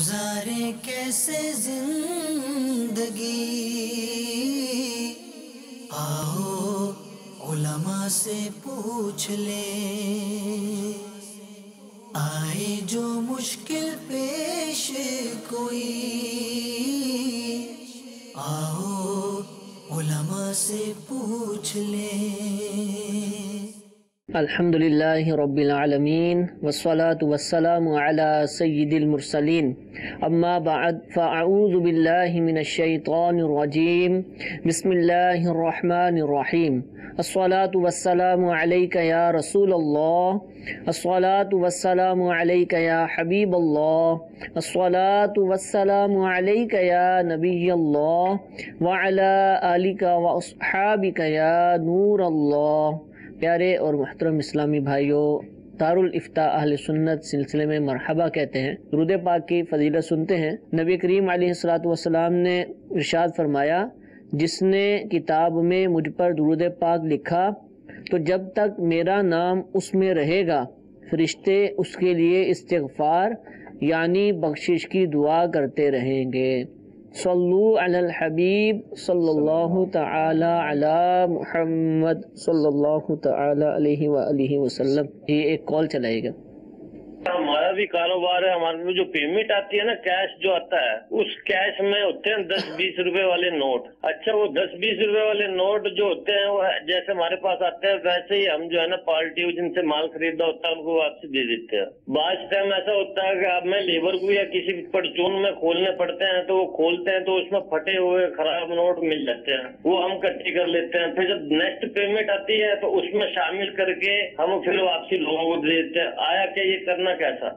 گزارے کیسے زندگی، آؤ علماء سے پوچھ لیں، آئے جو مشکل پیش کوئی، آؤ علماء سے پوچھ لیں۔ الحمدللہ رب العالمین والصلاة والسلام علی سید المرسلین، اما بعد فاعوذ باللہ من الشیطان الرجیم، بسم اللہ الرحمن الرحیم۔ الصلاة والسلام علیک یا رسول اللہ، الصلاة والسلام علیک یا حبیب اللہ، الصلاة والسلام علیک یا نبی اللہ، وعلی آلک واصحابک یا نور اللہ۔ پیارے اور محترم اسلامی بھائیوں، دارالافتاء اہل سنت سلسلے میں مرحبا کہتے ہیں، درود پاک کی فضیلت سنتے ہیں۔ نبی کریم علیہ السلام نے ارشاد فرمایا، جس نے کتاب میں مجھ پر درود پاک لکھا تو جب تک میرا نام اس میں رہے گا فرشتے اس کے لیے استغفار یعنی بخشش کی دعا کرتے رہیں گے۔ صلو علی الحبیب صلی اللہ تعالی علی محمد صلی اللہ تعالی علیہ وآلہ وسلم۔ یہ ایک کال چلائے گا۔ ہمارا بھی کاروبار ہے، ہمارے میں جو پیمنٹ آتی ہے نا، کیش جو آتا ہے، اس کیش میں ہوتے ہیں 10-20 روپے والے نوٹ۔ اچھا، وہ 10-20 روپے والے نوٹ جو ہوتے ہیں وہ جیسے ہمارے پاس آتے ہیں ویسے ہی ہم جو ہے نا پارٹی جن سے مال خریدا ہوتا ہے ان کو واپسی دے دیتے ہیں۔ بعض ٹائم ایسا ہوتا ہے کہ اب میں لیبر کو یا کسی پرچون میں کھولنے پڑتے ہیں تو وہ کھولتے ہیں تو اس میں پھٹے ہوئے خراب نوٹ مل جاتے ہیں، وہ ہم اکٹھے کر لیتے ہیں، پھر جب نیکسٹ پیمنٹ آتی ہے تو اس میں شامل کر کے ہم پھر واپسی لوگوں کو دے دیتے ہیں۔ آیا کہ یہ کرنا کیسا؟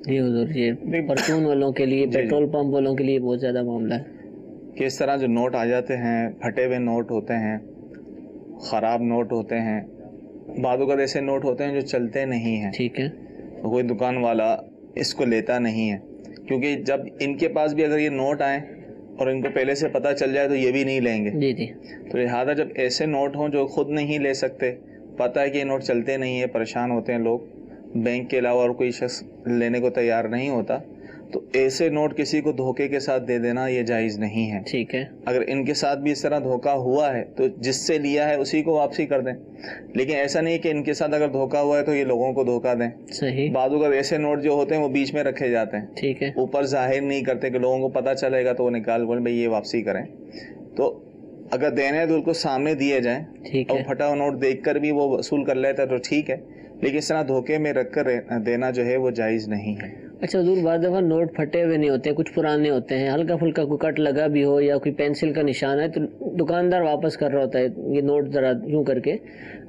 جی حضور، یہ پرچون والوں کے لیے، پیٹرول پمپ والوں کے لیے بہت زیادہ معاملہ ہے کہ اس طرح جو نوٹ آ جاتے ہیں، پھٹے ہوئے نوٹ ہوتے ہیں، خراب نوٹ ہوتے ہیں، بعض اوقات ایسے نوٹ ہوتے ہیں جو چلتے نہیں ہیں۔ ٹھیک ہے، کوئی دکان والا اس کو لیتا نہیں ہے، کیونکہ جب ان کے پاس بھی اگر یہ نوٹ آئیں اور ان کو پہلے سے پتہ چل جائے تو یہ بھی نہیں لیں گے۔ جی جی، تو لہٰذا جب ایسے نوٹ ہوں جو خود نہیں لے سکتے، پتہ ہے کہ یہ نوٹ چلتے نہیں ہیں، پریشان ہوتے ہیں لوگ، بینک کے علاوہ اور کوئی شخص لینے کو تیار نہیں ہوتا، تو ایسے نوٹ کسی کو دھوکے کے ساتھ دے دینا یہ جائز نہیں ہے۔ ٹھیک ہے، اگر ان کے ساتھ بھی اس طرح دھوکہ ہوا ہے تو جس سے لیا ہے اسی کو واپسی کر دیں، لیکن ایسا نہیں کہ ان کے ساتھ اگر دھوکہ ہوا ہے تو یہ لوگوں کو دھوکہ دیں۔ صحیح۔ بعض اوقات ایسے نوٹ جو ہوتے ہیں وہ بیچ میں رکھے جاتے ہیں، ٹھیک ہے، اوپر ظاہر نہیں کرتے کہ لوگوں کو پتہ چلے گا تو وہ نکال بولیں بھائی یہ واپسی کریں۔ تو اگر دینے ہیں تو ان کو سامنے دیے جائیں، ٹھیک اور ہے، پھٹا ہوا نوٹ دیکھ کر بھی وہ وصول کر لیتا ہے تو ٹھیک ہے، لیکن اس طرح دھوکے میں رکھ کر دینا جو ہے وہ جائز نہیں ہے۔ اچھا حضور، بعض دفعہ نوٹ پھٹے ہوئے نہیں ہوتے، کچھ پرانے ہوتے ہیں، ہلکا پھلکا کوئی کٹ لگا بھی ہو یا کوئی پینسل کا نشان ہے تو دکاندار واپس کر رہا ہوتا ہے یہ نوٹ ذرا یوں کر کے،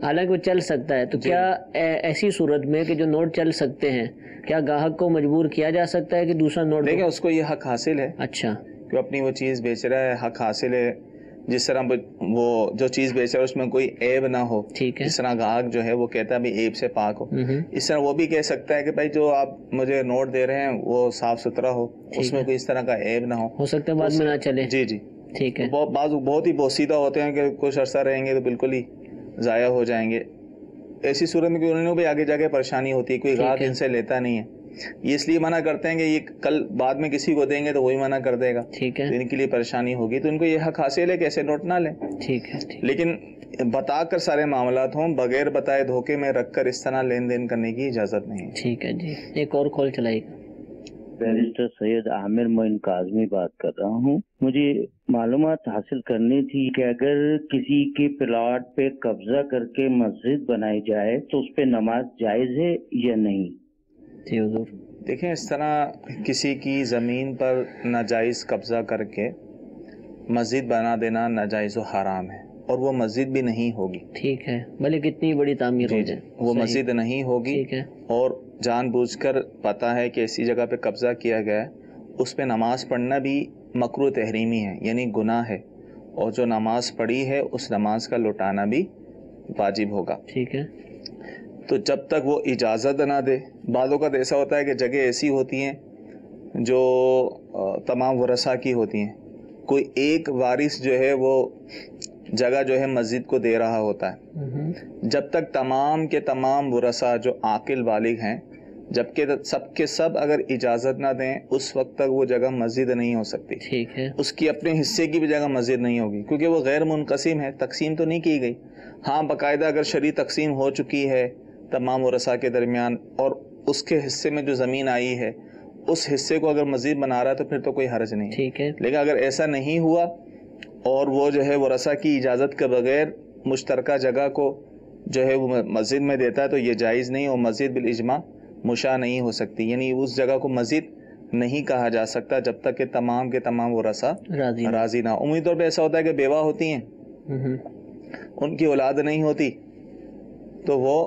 حالانکہ وہ چل سکتا ہے، تو کیا ایسی صورت میں کہ جو نوٹ چل سکتے ہیں کیا گاہک کو مجبور کیا جا سکتا ہے کہ دوسرا نوٹ؟ دیکھیں اس کو یہ حق حاصل ہے، اچھا، کہ اپنی وہ چیز بیچ رہا ہے، حق حاصل ہے، جس طرح وہ جو چیز بیچ رہا ہے اس میں کوئی عیب نہ ہو، ٹھیک ہے، جس طرح گاہک جو ہے وہ کہتا ہے بھی عیب سے پاک ہو، اس طرح وہ بھی کہہ سکتا ہے کہ بھائی جو آپ مجھے نوٹ دے رہے ہیں وہ صاف ستھرا ہو، اس میں کوئی اس طرح کا عیب نہ ہو سکتا ہے بعد میں نہ چلے۔ جی جی، ٹھیک ہے، بعض بہت ہی بوسیدہ ہوتے ہیں کہ کچھ عرصہ رہیں گے تو بالکل ہی ضائع ہو جائیں گے، ایسی صورت میں کہ انہوں نے بھی آگے جا کے پریشانی ہوتی ہے، کوئی گاہک ان سے لیتا نہیں ہے، یہ اس لیے منع کرتے ہیں کہ یہ کل بعد میں کسی کو دیں گے تو وہی منع کر دے گا، ٹھیک ہے، تو ان کے لیے پریشانی ہوگی، تو ان کو یہ حق حاصل ہے کہ ایسے نوٹ نہ لیں، ٹھیک ہے، لیکن بتا کر سارے معاملات ہوں، بغیر بتائے دھوکے میں رکھ کر اس طرح لین دین کرنے کی اجازت نہیں ہے۔ ٹھیک ہے جی، ایک اور کال چلائے گا۔ بیرسٹر سید عامر معین کاظمی بات کر رہا ہوں، مجھے معلومات حاصل کرنی تھی کہ اگر کسی کے پلاٹ پہ قبضہ کر کے مسجد بنائی جائے تو اس پہ نماز جائز ہے یا نہیں؟ جی حضور، دیکھیں اس طرح کسی کی زمین پر ناجائز قبضہ کر کے مسجد بنا دینا ناجائز و حرام ہے، اور وہ مسجد بھی نہیں ہوگی، ٹھیک ہے، بھلے کتنی بڑی تعمیر ہو جائے، وہ مسجد نہیں ہوگی، ٹھیک ہے، اور جان بوجھ کر پتہ ہے کہ ایسی جگہ پہ قبضہ کیا گیا ہے، اس پہ نماز پڑھنا بھی مکروہ تحریمی ہے، یعنی گناہ ہے، اور جو نماز پڑھی ہے اس نماز کا لوٹانا بھی واجب ہوگا۔ ٹھیک ہے، تو جب تک وہ اجازت نہ دے، بعض اوقات ایسا ہوتا ہے کہ جگہ ایسی ہوتی ہیں جو تمام ورثاء کی ہوتی ہیں، کوئی ایک وارث جو ہے وہ جگہ جو ہے مسجد کو دے رہا ہوتا ہے، جب تک تمام کے تمام ورثاء جو عاقل بالغ ہیں جبکہ سب کے سب اگر اجازت نہ دیں اس وقت تک وہ جگہ مسجد نہیں ہو سکتی. ٹھیک ہے. اس کی اپنے حصے کی بھی جگہ مسجد نہیں ہوگی کیونکہ وہ غیر منقسم ہے, تقسیم تو نہیں کی گئی. ہاں باقاعدہ اگر شرعی تقسیم ہو چکی ہے تمام ورثاء کے درمیان اور اس کے حصے میں جو زمین آئی ہے اس حصے کو اگر مسجد بنا رہا ہے تو پھر تو کوئی حرج نہیں. ٹھیک ہے. لیکن اگر ایسا نہیں ہوا اور وہ جو ہے ورثاء کی اجازت کے بغیر مشترکہ جگہ کو جو ہے وہ مسجد میں دیتا ہے تو یہ جائز نہیں, اور مسجد بالاجماع مشاع نہیں ہو سکتی. یعنی اس جگہ کو مسجد نہیں کہا جا سکتا جب تک کہ تمام کے تمام ورثاء راضی نہ. عمومی طور پہ ایسا ہوتا ہے کہ بیوہ ہوتی ہیں, ان کی اولاد نہیں ہوتی تو وہ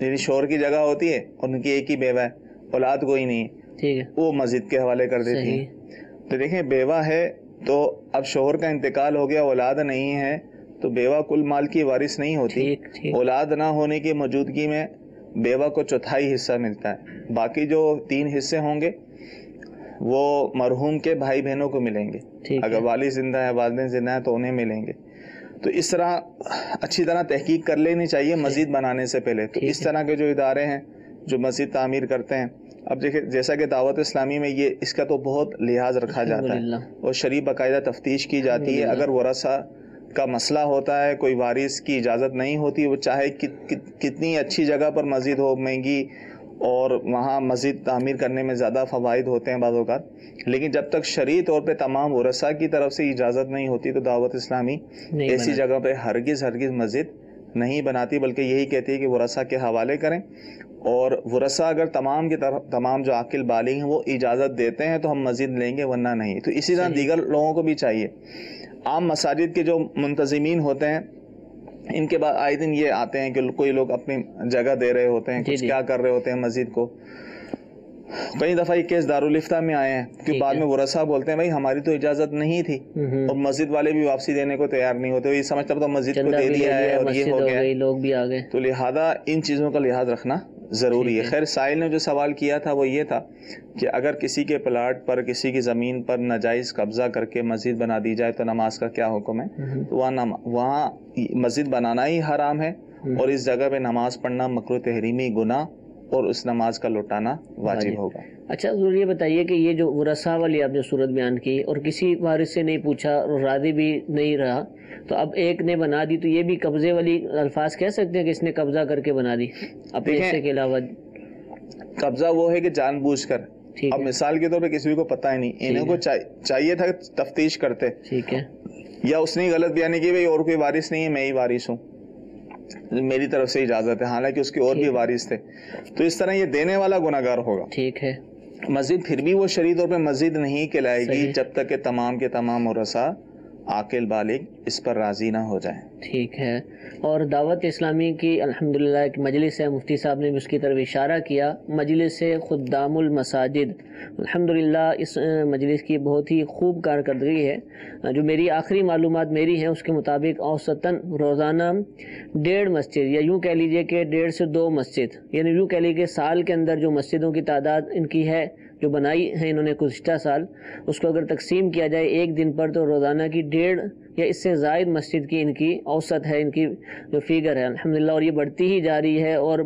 یعنی شوہر کی جگہ ہوتی ہے, ان کی ایک ہی بیوہ ہے, اولاد کوئی نہیں ہے, وہ مسجد کے حوالے کر دیتی ہے. تو دیکھیں بیوہ ہے تو اب شوہر کا انتقال ہو گیا, اولاد نہیں ہے تو بیوہ کل مال کی وارث نہیں ہوتی. اولاد نہ ہونے کی موجودگی میں بیوہ کو چوتھائی حصہ ملتا ہے, باقی جو 3 حصے ہوں گے وہ مرحوم کے بھائی بہنوں کو ملیں گے. اگر والد زندہ ہے والدین زندہ ہیں تو انہیں ملیں گے. تو اس طرح اچھی طرح تحقیق کر لینی چاہیے مسجد بنانے سے پہلے. تو اس طرح کے جو ادارے ہیں جو مسجد تعمیر کرتے ہیں, اب دیکھیں جیسا کہ دعوت اسلامی میں یہ اس کا تو بہت لحاظ رکھا جاتا ہے اور شرعی باقاعدہ تفتیش کی جاتی ہے. اگر ورثہ کا مسئلہ ہوتا ہے, کوئی وارث کی اجازت نہیں ہوتی, وہ چاہے کتنی اچھی جگہ پر مسجد ہو, مہنگی, اور وہاں مسجد تعمیر کرنے میں زیادہ فوائد ہوتے ہیں بعض اوقات, لیکن جب تک شرعی طور پہ تمام ورثاء کی طرف سے اجازت نہیں ہوتی تو دعوت اسلامی ایسی جگہ پہ ہرگز مسجد نہیں بناتی, بلکہ یہی کہتی ہے کہ ورثاء کے حوالے کریں. اور ورثاء اگر تمام جو عاقل بالغ ہیں وہ اجازت دیتے ہیں تو ہم مسجد لیں گے, ورنہ نہیں. تو اسی طرح دیگر لوگوں کو بھی چاہیے. عام مساجد کے جو منتظمین ہوتے ہیں ان کے بعد آئے دن یہ آتے ہیں کہ کوئی لوگ اپنی جگہ دے رہے ہوتے ہیں, کچھ کیا کر رہے ہوتے ہیں مسجد کو. کئی دفعہ یہ کیس دارالفتہ میں آئے ہیں کہ بعد میں ورثاء بولتے ہیں بھائی ہماری تو اجازت نہیں تھی, اور مسجد والے بھی واپسی دینے کو تیار نہیں ہوتے. یہ سمجھتا تو مسجد کو دے دیا ہے اور یہ ہو گیا, لوگ بھی آ گئے. تو لہذا ان چیزوں کا لحاظ رکھنا ضروری ہے. خیر سائل نے جو سوال کیا تھا وہ یہ تھا کہ اگر کسی کے پلاٹ پر کسی کی زمین پر ناجائز قبضہ کر کے مسجد بنا دی جائے تو نماز کا کیا حکم ہے. تو وہاں مسجد بنانا ہی حرام ہے اور اس جگہ پہ نماز پڑھنا مکروہ تحریمی گناہ اور اس نماز کا لوٹانا واجب ہوگا. اچھا حضور یہ بتائیے کہ یہ جو ورثاء والی آپ نے صورت بیان کی اور کسی وارث سے نہیں پوچھا اور راضی بھی نہیں رہا, تو اب ایک نے بنا دی تو یہ بھی قبضے والی الفاظ کہہ سکتے ہیں کہ اس نے قبضہ کر کے بنا دی اپنے حصے کے علاوہ؟ قبضہ وہ ہے کہ جان بوجھ کر. اب مثال کے طور پہ کسی کو پتہ ہی نہیں, انہیں کو چاہیے تھا تفتیش کرتے, ٹھیک ہے, یا اس نے غلط بیان کی بھائی اور کوئی وارث نہیں ہے, میں ہی وارث ہوں, میری طرف سے اجازت ہے, حالانکہ اس کے اور بھی وارث تھے. تو اس طرح یہ دینے والا گناہگار ہوگا. ٹھیک ہے. مسجد پھر بھی وہ شرعی طور پہ مسجد نہیں کہلائے گی جب تک کہ تمام کے تمام ورثاء عاقل بالغ اس پر راضی نہ ہو جائیں. ٹھیک ہے. اور دعوت اسلامی کی الحمدللہ ایک مجلس ہے, مفتی صاحب نے بھی اس کی طرف اشارہ کیا, مجلس خدام المساجد. الحمدللہ اس مجلس کی بہت ہی خوب کارکردگی ہے. جو میری آخری معلومات میری ہیں اس کے مطابق اوسطاً روزانہ 1.5 مسجد, یا یوں کہہ لیجئے کہ 1.5 سے 2 مسجد, یعنی یوں کہہ لیجئے کہ سال کے اندر جو مسجدوں کی تعداد ان کی ہے جو بنائی ہے انہوں نے گزشتہ سال, اس کو اگر تقسیم کیا جائے ایک دن پر تو روزانہ کی 1.5 یا اس سے زائد مسجد کی ان کی اوسط ہے, ان کی جو فیگر ہے الحمدللہ, اور یہ بڑھتی ہی جا رہی ہے. اور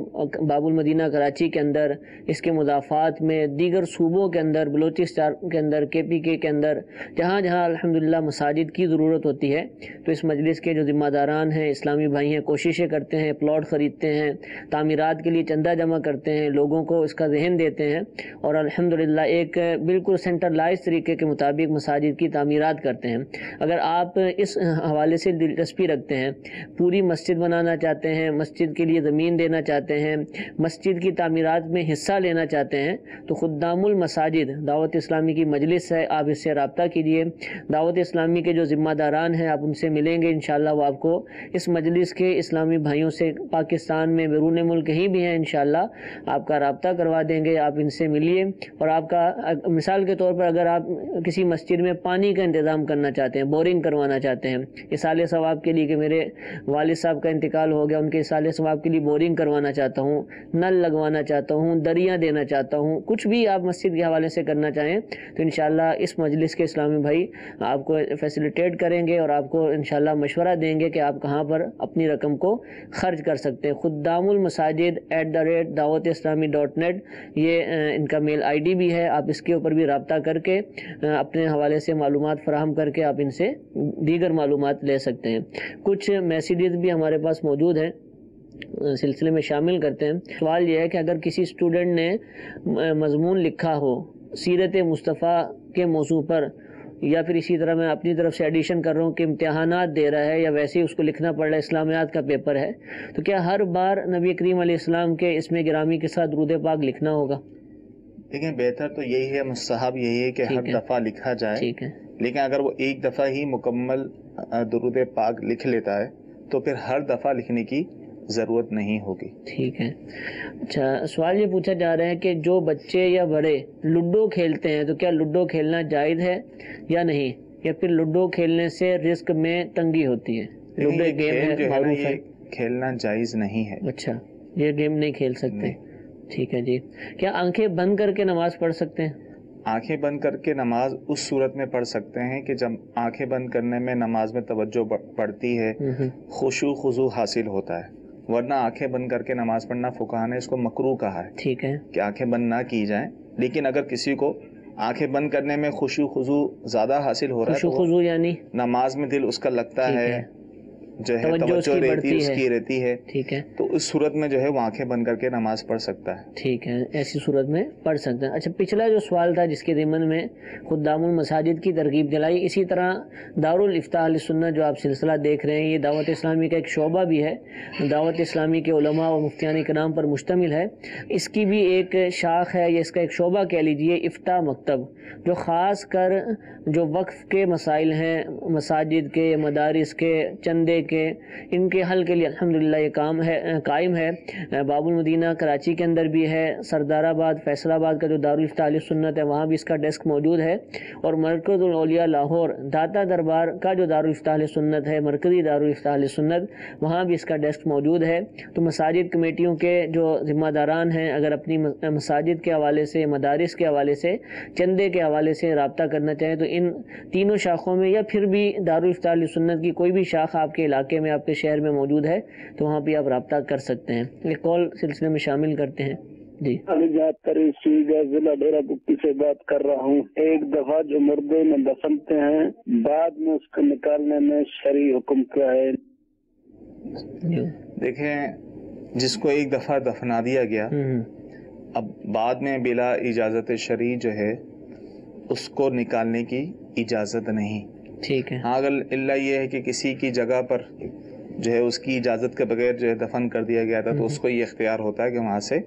باب المدینہ کراچی کے اندر, اس کے مضافات میں, دیگر صوبوں کے اندر, بلوچستان کے اندر, KPK کے اندر, جہاں جہاں الحمدللہ مساجد کی ضرورت ہوتی ہے تو اس مجلس کے جو ذمہ داران ہیں, اسلامی بھائی ہیں, کوششیں کرتے ہیں, پلاٹ خریدتے ہیں, تعمیرات کے لیے چندہ جمع کرتے ہیں, لوگوں کو اس کا ذہن دیتے ہیں, اور الحمدللہ ایک بالکل سینٹرلائز طریقے کے مطابق مساجد کی تعمیرات کرتے ہیں. اگر آپ اس حوالے سے دلچسپی رکھتے ہیں, پوری مسجد بنانا چاہتے ہیں, مسجد کے لیے زمین دینا چاہتے ہیں, مسجد کی تعمیرات میں حصہ لینا چاہتے ہیں, تو خدام المساجد دعوت اسلامی کی مجلس ہے, آپ اس سے رابطہ کیجئے. دعوت اسلامی کے جو ذمہ داران ہیں آپ ان سے ملیں گے انشاءاللہ, وہ آپ کو اس مجلس کے اسلامی بھائیوں سے پاکستان میں, بیرون ملک کہیں بھی ہیں انشاءاللہ آپ کا رابطہ کروا دیں گے. آپ ان سے ملیے, اور آپ کا مثال کے طور پر اگر آپ کسی مسجد میں پانی کا انتظام کرنا چاہتے ہیں, بورنگ کروانا چاہتے جاتے ہیں اصالِ ثواب کے لیے کہ میرے والد صاحب کا انتقال ہو گیا، ان کے اصالِ ثواب کے لیے بورنگ کروانا چاہتا ہوں، نل لگوانا چاہتا ہوں، دریاں دینا چاہتا ہوں، کچھ بھی آپ مسجد کے حوالے سے کرنا چاہیں تو انشاءاللہ اس مجلس کے اسلامی بھائی آپ کو فیسیلیٹیٹ کریں گے اور آپ کو انشاءاللہ مشورہ دیں گے کہ آپ کہاں پر اپنی رقم کو خرچ کر سکتے ہیں۔ خدام المساجد @dawat-islami.net یہ ان کا میل آئی ڈی بھی ہے، آپ اس کے اوپر بھی رابطہ کر کے اپنے حوالے سے معلومات فراہم کر کے آپ ان سے دیگر معلومات لے سکتے ہیں۔ کچھ میسیجز بھی ہمارے پاس موجود ہیں، سلسلے میں شامل کرتے ہیں۔ سوال یہ ہے کہ اگر کسی اسٹوڈنٹ نے مضمون لکھا ہو سیرت مصطفیٰ کے موضوع پر، یا پھر اسی طرح میں اپنی طرف سے ایڈیشن کر رہا ہوں کہ امتحانات دے رہا ہے یا ویسے ہی اس کو لکھنا پڑ رہا ہے، اسلامیات کا پیپر ہے، تو کیا ہر بار نبی کریم علیہ السلام کے اسم گرامی کے ساتھ درود پاک لکھنا ہوگا؟ دیکھیں بہتر تو یہی ہے، مستحب یہی ہے کہ ہر دفعہ لکھا جائے، ٹھیک ہے، لیکن اگر وہ ایک دفعہ ہی مکمل درود پاک لکھ لیتا ہے تو پھر ہر دفعہ لکھنے کی ضرورت نہیں ہوگی۔ ٹھیک ہے۔ اچھا، سوال یہ پوچھا جا رہا ہے کہ جو بچے یا بڑے لوڈو کھیلتے ہیں تو کیا لوڈو کھیلنا جائز ہے یا نہیں، یا پھر لوڈو کھیلنے سے رزق میں تنگی ہوتی ہے؟ لوڈو ایک گیم ہے، معروف ہے، کھیلنا جائز نہیں ہے۔ اچھا، یہ گیم نہیں کھیل سکتے، ٹھیک ہے جی۔ کیا آنکھیں بند کر کے نماز پڑھ سکتے ہیں؟ آنکھیں بند کر کے نماز اس صورت میں پڑھ سکتے ہیں کہ جب آنکھیں بند کرنے میں نماز میں توجہ پڑتی ہے، خشوع خضوع حاصل ہوتا ہے، ورنہ آنکھیں بند کر کے نماز پڑھنا فقہا نے اس کو مکروہ کہا ہے، ٹھیک ہے، کہ آنکھیں بند نہ کی جائیں۔ لیکن اگر کسی کو آنکھیں بند کرنے میں خشوع خضوع زیادہ حاصل ہو رہا ہے، خشوع خضوع یعنی نماز میں دل اس کا لگتا ہے، جو ہے توجہ اس کی رہتی ہے، ٹھیک ہے، تو اس صورت میں جو ہے وہ آنکھیں بند کر کے نماز پڑھ سکتا ہے، ٹھیک ہے، ایسی صورت میں پڑھ سکتے ہیں۔ اچھا، پچھلا جو سوال تھا جس کے ضمن میں خدام المساجد کی ترغیب دلائی، اسی طرح دارالافتاء اہل سنت جو آپ سلسلہ دیکھ رہے ہیں، یہ دعوت اسلامی کا ایک شعبہ بھی ہے، دعوت اسلامی کے علماء اور مفتیان کرام پر مشتمل ہے۔ اس کی بھی ایک شاخ ہے یا اس کا ایک شعبہ کہہ لیجئے، افتاء مکتب، جو خاص کر جو وقف کے مسائل ہیں، مساجد کے، مدارس کے، چندے کے، ان کے حل کے لیے الحمدللہ یہ کام ہے، قائم ہے۔ باب المدینہ کراچی کے اندر بھی ہے، سردار آباد فیصل آباد کا جو دارالافتاء اہل سنت ہے وہاں بھی اس کا ڈیسک موجود ہے، اور مرکز الاولیاء لاہور داتا دربار کا جو دارالافتاء اہل سنت ہے، مرکزی دارالافتاء اہل سنت، وہاں بھی اس کا ڈیسک موجود ہے۔ تو مساجد کمیٹیوں کے جو ذمہ داران ہیں اگر اپنی مساجد کے حوالے سے، مدارس کے حوالے سے، چندے کے حوالے سے رابطہ کرنا چاہیں تو ان تینوں شاخوں میں، یا پھر بھی دارالافتاء اہل سنت کی کوئی بھی شاخ آپ کے علاقے میں، آپ کے شہر میں موجود ہے تو وہاں بھی آپ رابطہ کر سکتے ہیں۔ ایک کال سلسلے میں شامل کرتے ہیں۔ جی، ضلع ڈیرہ بکی سے بات کر رہا ہوں۔ ایک دفعہ جو مردے میں دفنتے ہیں بعد میں اس کو نکالنے میں شرعی حکم کیا ہے؟ دیکھیں، جس کو ایک دفعہ دفنا دیا گیا، اب بعد میں بلا اجازت شرعی جو ہے اس کو نکالنے کی اجازت نہیں، ٹھیک ہے۔ ہاں، اگر اللہ یہ ہے کہ کسی کی جگہ پر جو ہے اس کی اجازت کے بغیر جو ہے دفن کر دیا گیا تھا تو اس کو یہ اختیار ہوتا ہے کہ وہاں سے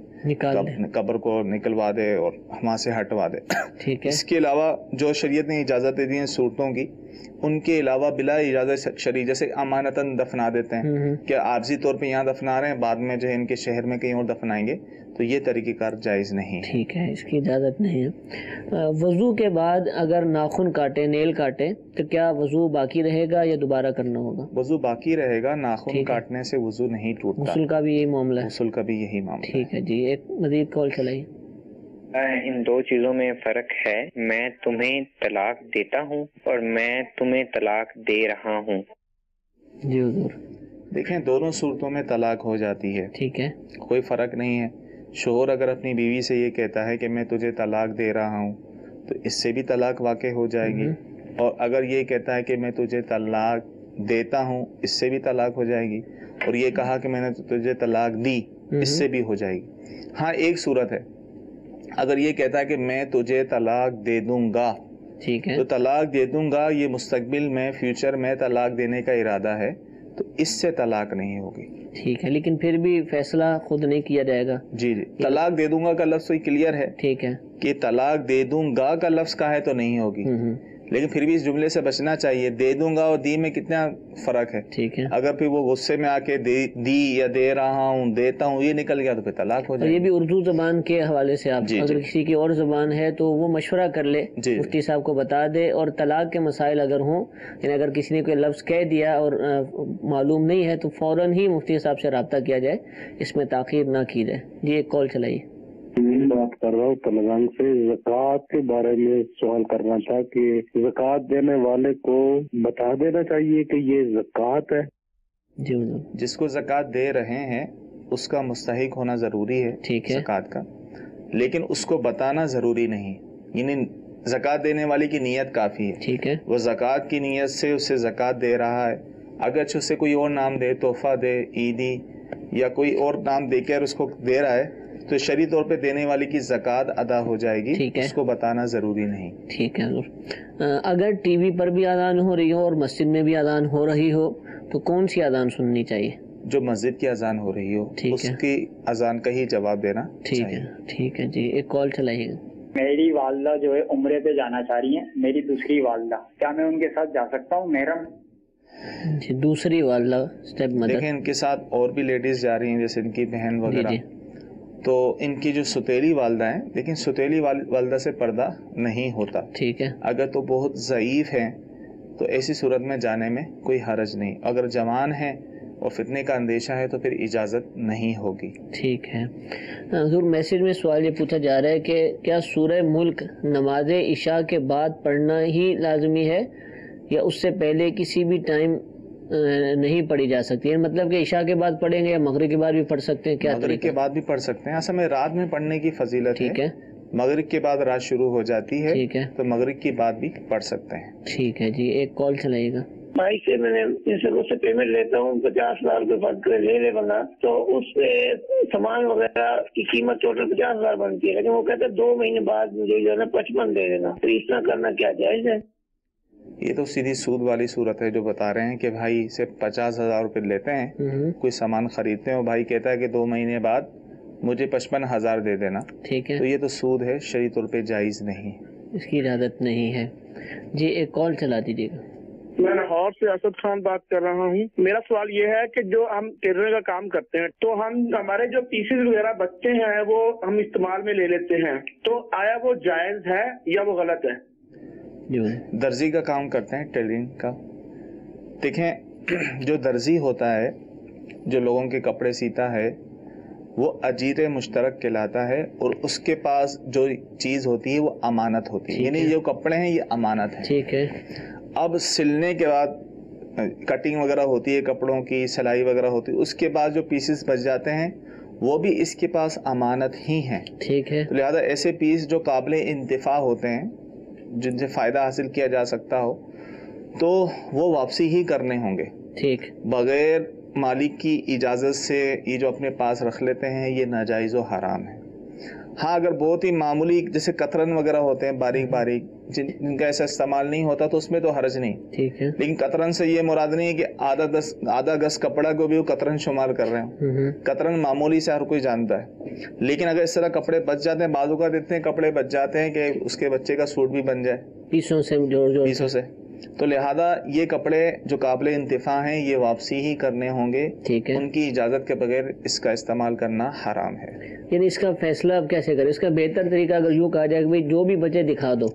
قبر کو نکلوا دے اور وہاں سے ہٹوا دے، ٹھیک ہے۔ اس کے علاوہ جو شریعت نے اجازت دی ہیں صورتوں کی، ان کے علاوہ بلا اجازت شرعی جیسے امانتاً دفنا دیتے ہیں کہ عارضی طور پہ یہاں دفنا رہے ہیں، بعد میں جو ہے ان کے شہر میں کہیں اور دفنائیں گے، تو یہ طریقہ کار جائز نہیں، ٹھیک ہے، اس کی اجازت نہیں ہے۔ وضو کے بعد اگر ناخن کاٹے، نیل کاٹے تو کیا وضو باقی رہے گا یا دوبارہ کرنا ہوگا؟ وضو باقی رہے گا، ناخن کاٹنے سے وضو نہیں ٹوٹتا۔ غسل کا بھی یہی معاملہ ہے؟ غسل کا بھی یہی معاملہ ہے، ٹھیک ہے جی۔ ایک مزید کال چلائیے۔ ان دو چیزوں میں فرق ہے، میں تمہیں طلاق دیتا ہوں اور میں تمہیں طلاق دے رہا ہوں۔ جی حضور۔ دیکھیں، دونوں صورتوں میں طلاق ہو جاتی ہے، ٹھیک ہے، کوئی فرق نہیں ہے۔ شوہر اگر اپنی بیوی سے یہ کہتا ہے کہ میں تجھے طلاق دے رہا ہوں تو اس سے بھی طلاق واقع ہو جائے گی، اور اگر یہ کہتا ہے کہ میں تجھے طلاق دیتا ہوں، اس سے بھی طلاق ہو جائے گی، اور یہ کہا کہ میں نے تجھے طلاق دی، اس سے بھی ہو جائے گی۔ ہاں، ایک صورت ہے، اگر یہ کہتا ہے کہ میں تجھے طلاق دے دوں گا، ٹھیک ہے، تو طلاق دے دوں گا یہ مستقبل میں، فیوچر میں طلاق دینے کا ارادہ ہے، تو اس سے طلاق نہیں ہوگی، ٹھیک ہے، لیکن پھر بھی فیصلہ خود نہیں کیا جائے گا۔ جی جی، طلاق دے دوں گا کا لفظ کلیئر ہے، ٹھیک ہے، کہ طلاق دے دوں گا کا لفظ کا ہے تو نہیں ہوگی، لیکن پھر بھی اس جملے سے بچنا چاہیے. دے دوں گا اور دی میں کتنا فرق ہے. ٹھیک ہے. اگر پھر وہ غصے میں آ کے دی یا دے رہا ہوں دیتا ہوں یہ نکل گیا تو پھر طلاق ہو جائے. یہ بھی اردو زبان کے حوالے سے آپ اگر کسی کی اور زبان ہے تو وہ مشورہ کر لے, مفتی صاحب کو بتا دے. اور طلاق کے مسائل اگر ہوں, یعنی اگر کسی نے کوئی لفظ کہہ دیا اور معلوم نہیں ہے تو فوراً ہی مفتی صاحب سے رابطہ کیا جائے, اس میں تاخیر نہ کی جائے. جی ایک کال چلائیے. بات کر رہا ہوں تلنگانہ سے. زکوٰۃ کے بارے میں سوال کرنا تھا کہ زکوٰۃ دینے والے کو بتا دینا چاہیے کہ یہ زکوٰۃ ہے. جی جس کو زکوٰۃ دے رہے ہیں اس کا مستحق ہونا ضروری ہے. ٹھیک ہے زکوٰۃ کا, لیکن اس کو بتانا ضروری نہیں. یعنی زکوٰۃ دینے والے کی نیت کافی ہے. ٹھیک ہے. وہ زکوٰۃ کی نیت سے اسے زکوٰۃ دے رہا ہے. اگرچہ اسے کوئی اور نام دے, تحفہ دے, عیدی یا کوئی اور نام دے کر اس کو دے رہا ہے تو شرعی طور پہ دینے والی کی زکوٰۃ ادا ہو جائے گی. اس کو بتانا ضروری نہیں. ٹھیک ہے حضور. اگر ٹی وی پر بھی اذان ہو رہی ہو اور مسجد میں بھی اذان ہو رہی ہو تو کون سی اذان سننی چاہیے؟ جو مسجد کی اذان ہو رہی ہو اس کی اذان کا ہی جواب دینا. ٹھیک ہے. ٹھیک ہے جی ایک کال چلائیے گا. میری والدہ جو ہے عمرے پہ جانا چاہ رہی ہیں, میری دوسری والدہ, کیا میں ان کے ساتھ جا سکتا ہوں؟ محرم جی دوسری والدہ اسٹیپ مدر. دیکھیں ان کے ساتھ اور بھی لیڈیز جا رہی ہیں جیسے ان کی بہن وغیرہ. تو ان کی جو ستیلی والدہ ہیں, لیکن ستیلی والدہ سے پردہ نہیں ہوتا. ٹھیک ہے. اگر تو بہت ضعیف ہیں تو ایسی صورت میں جانے میں کوئی حرج نہیں. اگر جوان ہیں اور فتنے کا اندیشہ ہے تو پھر اجازت نہیں ہوگی. ٹھیک ہے. حضور میسج میں سوال یہ پوچھا جا رہا ہے کہ کیا سورہ ملک نماز عشاء کے بعد پڑھنا ہی لازمی ہے یا اس سے پہلے کسی بھی ٹائم نہیں پڑھی جا سکتی ہے؟ مطلب کہ عشاء کے بعد پڑھیں گے یا مغرب کے بعد بھی پڑھ سکتے ہیں؟ کیا مغرب کے بعد بھی پڑھ سکتے ہیں. اصل میں رات میں پڑھنے کی فضیلت ہے. مغرب کے بعد رات شروع ہو جاتی ہے تو مغرب کی بعد بھی پڑھ سکتے ہیں. ٹھیک ہے جی ایک کال چلائیے گا. بھائی سے میں نے ان سے پیمنٹ لیتا ہوں 50,000 روپے فرق لے لے بندہ, تو اس پہ سامان وغیرہ کی قیمت ٹوٹل 50,000 بنتی ہے, لیکن وہ کہتے ہیں 2 مہینے بعد مجھے جو ہے نا 55 دے دینا. تو اس طرح کرنا کیا جائز ہے؟ یہ تو سیدھی سود والی صورت ہے جو بتا رہے ہیں کہ بھائی سے 50,000 روپے لیتے ہیں, کوئی سامان خریدتے ہیں اور بھائی کہتا ہے کہ 2 مہینے بعد مجھے 55,000 دے دینا. ٹھیک ہے. تو یہ تو سود ہے, شرعی طور پہ جائز نہیں, اس کی اجازت نہیں ہے. جی ایک کال چلا دیجیے گا. میں لاہور سے اسد خان بات کر رہا ہوں. میرا سوال یہ ہے کہ جو ہم ٹیلرنگ کا کام کرتے ہیں تو ہمارے جو پیسز وغیرہ بچتے ہیں وہ ہم استعمال میں لے لیتے ہیں, تو آیا وہ جائز ہے یا وہ غلط ہے؟ درزی کا کام کرتے ہیں ٹیلرنگ کا. دیکھیں جو درزی ہوتا ہے جو لوگوں کے کپڑے سیتا ہے وہ اجیر مشترک کہلاتا ہے, اور اس کے پاس جو چیز ہوتی ہے وہ امانت ہوتی ہے. یعنی جو کپڑے ہیں یہ امانت ہے. ٹھیک ہے. اب سلنے کے بعد کٹنگ وغیرہ ہوتی ہے کپڑوں کی, سلائی وغیرہ ہوتی ہے, اس کے بعد جو پیسز بچ جاتے ہیں وہ بھی اس کے پاس امانت ہی ہیں. ٹھیک ہے. لہذا ایسے پیس جو قابل انتفاع ہوتے ہیں جن سے فائدہ حاصل کیا جا سکتا ہو تو وہ واپسی ہی کرنے ہوں گے. ٹھیک. بغیر مالک کی اجازت سے یہ جو اپنے پاس رکھ لیتے ہیں یہ ناجائز و حرام ہے. ہاں اگر بہت ہی معمولی جیسے قطرن وغیرہ ہوتے ہیں باریک باریک جن کا ایسا استعمال نہیں ہوتا تو اس میں تو حرج نہیں. ٹھیک ہے. لیکن قطرن سے یہ مراد نہیں ہے کہ آدھا گز کپڑا کو بھی وہ قطرن شمار کر رہے ہیں. قطرن معمولی سے ہر کوئی جانتا ہے, لیکن اگر اس طرح کپڑے بچ جاتے ہیں, بعض اوقات اتنے کپڑے بچ جاتے ہیں کہ اس کے بچے کا سوٹ بھی بن جائے پیسوں سے, تو لہذا یہ کپڑے جو قابل انتفاع ہیں یہ واپسی ہی کرنے ہوں گے. ان کی اجازت کے بغیر اس کا استعمال کرنا حرام ہے. یعنی اس کا فیصلہ اب کیسے کریں؟ اس کا بہتر طریقہ اگر یوں کہا جائے کہ جو بھی بچے دکھا دو,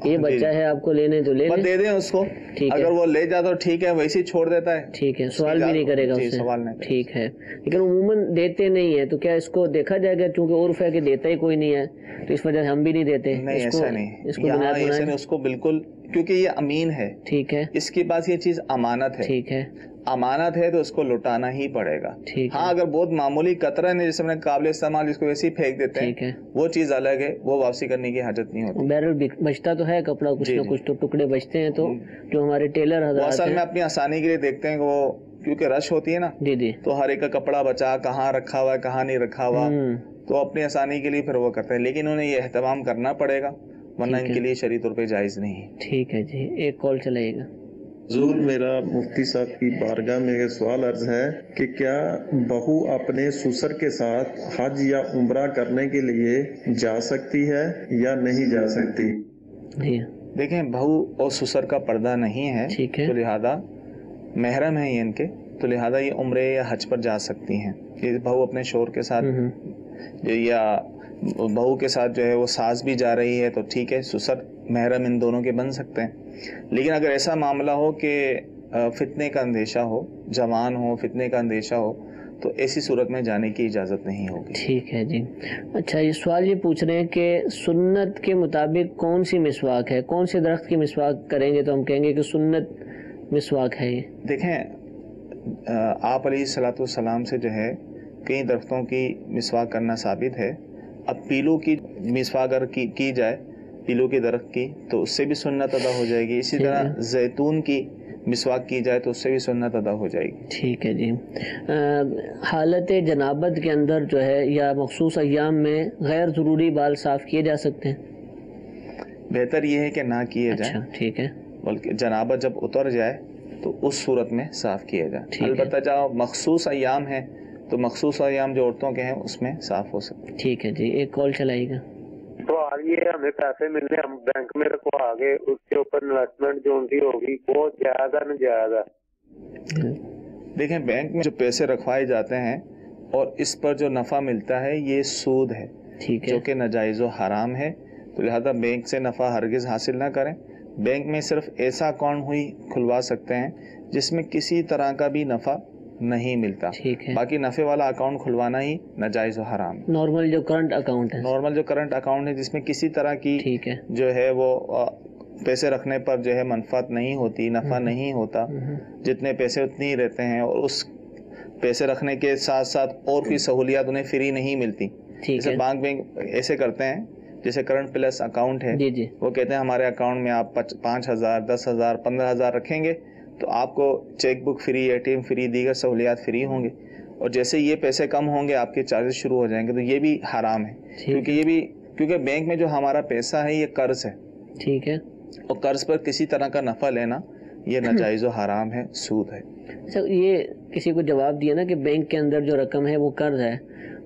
یہ بچہ ہے آپ کو لینے تو لے لیں, دے دیں اس کو. اگر وہ لے جاتا تو ٹھیک ہے, ویسے ہی چھوڑ دیتا ہے. ٹھیک ہے, سوال بھی نہیں کرے گا اس سے. سوال نہیں. ٹھیک ہے. لیکن عموماً دیتے نہیں ہے, تو کیا اس کو دیکھا جائے گا چونکہ عرف ہے کہ دیتا ہی کوئی نہیں ہے تو اس وجہ سے ہم بھی نہیں دیتے؟ نہیں ایسا نہیں, اس کو بالکل, کیونکہ یہ امین ہے. ٹھیک ہے. اس کے پاس یہ چیز امانت ہے. ٹھیک ہے. امانت ہے تو اس کو لوٹانا ہی پڑے گا. ہاں اگر بہت معمولی قطرہ ہے جیسے قابل استعمال جس کو ویسے ہی پھینک دیتے ہیں وہ چیز الگ ہے, وہ واپسی کرنے کی حاجت نہیں ہوتی. بہرحال بچتا تو ہے کپڑا, کچھ نہ کچھ تو ٹکڑے بچتے ہیں, تو جو ہمارے ٹیلر حضرات اصل میں اپنی آسانی کے لیے دیکھتے ہیں کہ وہ کیونکہ رش ہوتی ہے نا, تو ہر ایک کا کپڑا بچا کہاں رکھا ہوا ہے کہاں نہیں رکھا ہوا, تو اپنی آسانی کے لیے پھر وہ کرتے ہیں, لیکن انہیں یہ اہتمام کرنا پڑے گا ورنہ ان کے لیے شرعی طور پہ جائز نہیں. ٹھیک ہے جی ایک کال چلائے گا. حضور میرا مفتی صاحب کی بارگاہ میں یہ سوال عرض ہے کہ کیا بہو اپنے سسر کے ساتھ حج یا عمرہ کرنے کے لیے جا سکتی ہے یا نہیں جا سکتی؟ جی دیکھیں بہو اور سسر کا پردہ نہیں ہے تو لہذا محرم ہیں یہ ان کے، تو لہذا یہ عمرے یا حج پر جا سکتی ہیں. یہ بہو اپنے شوہر کے ساتھ یا بہو کے ساتھ جو ہے وہ ساس بھی جا رہی ہے تو ٹھیک ہے، سسر محرم ان دونوں کے بن سکتے ہیں. لیکن اگر ایسا معاملہ ہو کہ فتنے کا اندیشہ ہو، جوان ہو، فتنے کا اندیشہ ہو، تو ایسی صورت میں جانے کی اجازت نہیں ہوگی. ٹھیک ہے جی. اچھا یہ سوال یہ پوچھ رہے ہیں کہ سنت کے مطابق کون سی مسواک ہے، کون سے درخت کی مسواک کریں گے تو ہم کہیں گے کہ سنت مسواک ہے یہ؟ دیکھیں آپ علیہ الصلوۃ والسلام سے جو ہے کئی درختوں کی مسواک کرنا ثابت ہے. اب پیلو کی مسواک اگر کی جائے، پیلو کے درخت کی، تو اس سے بھی سنت ادا ہو جائے گی. اسی طرح زیتون کی مسواک کی جائے تو اس سے بھی سنت ادا ہو جائے گی. ٹھیک ہے جی. حالت جنابت کے اندر جو ہے یا مخصوص ایام میں غیر ضروری بال صاف کیے جا سکتے ہیں؟ بہتر یہ ہے کہ نہ کیے جائیں. ٹھیک ہے. بلکہ جنابت جب اتر جائے تو اس صورت میں صاف کیے جائیں. البتہ جب مخصوص ایام ہیں تو مخصوص ایام جو عورتوں کے ہیں اس میں صاف ہو سکتے. ٹھیک ہے جی. ایک کال چلائے گا. تو آگے ہمیں پیسے ملنے، ہم بینک میں رکھو، آگے اس کے اوپر انویسٹمنٹ جو ان کی ہوگی وہ جائز ہے ناجائز ہے؟ دیکھیں بینک میں جو پیسے رکھوائے جاتے ہیں اور اس پر جو نفع ملتا ہے یہ سود ہے جو کہ ناجائز و حرام ہے. تو لہذا بینک سے نفع ہرگز حاصل نہ کریں. بینک میں صرف ایسا اکاؤنٹ ہوئی کھلوا سکتے ہیں جس میں کسی طرح کا بھی نفع نہیں ملتا. باقی نفع والا اکاؤنٹ کھلوانا ہی ناجائز و حرام. نارمل جو کرنٹ اکاؤنٹ ہے، نارمل جو کرنٹ اکاؤنٹ ہے جس میں کسی طرح کی جو ہے وہ پیسے رکھنے پر جو ہے منفعت نہیں ہوتی، نفع نہیں ہوتا، جتنے پیسے اتنے ہی رہتے ہیں، اور اس پیسے رکھنے کے ساتھ ساتھ اور کوئی سہولیات انہیں فری نہیں ملتی. جیسے بینک ایسے کرتے ہیں، جیسے کرنٹ پلس اکاؤنٹ ہے، وہ کہتے ہیں ہمارے اکاؤنٹ میں آپ 5,000 10,000 15,000 رکھیں گے تو آپ کو cheque book free, A T am free, دیگر سہولیات فری ہوں گے. اور جیسے یہ پیسے کم ہوں گے آپ کے چارجز شروع ہو جائیں گے. تو یہ بھی حرام ہے کیونکہ بینک میں جو ہمارا پیسہ ہے یہ قرض ہے. ٹھیک ہے. اور قرض پر کسی طرح کا نفع لینا یہ ناجائز و حرام ہے، سود ہے. اچھا یہ کسی کو جواب دیا نا کہ بینک کے اندر جو رقم ہے وہ قرض ہے،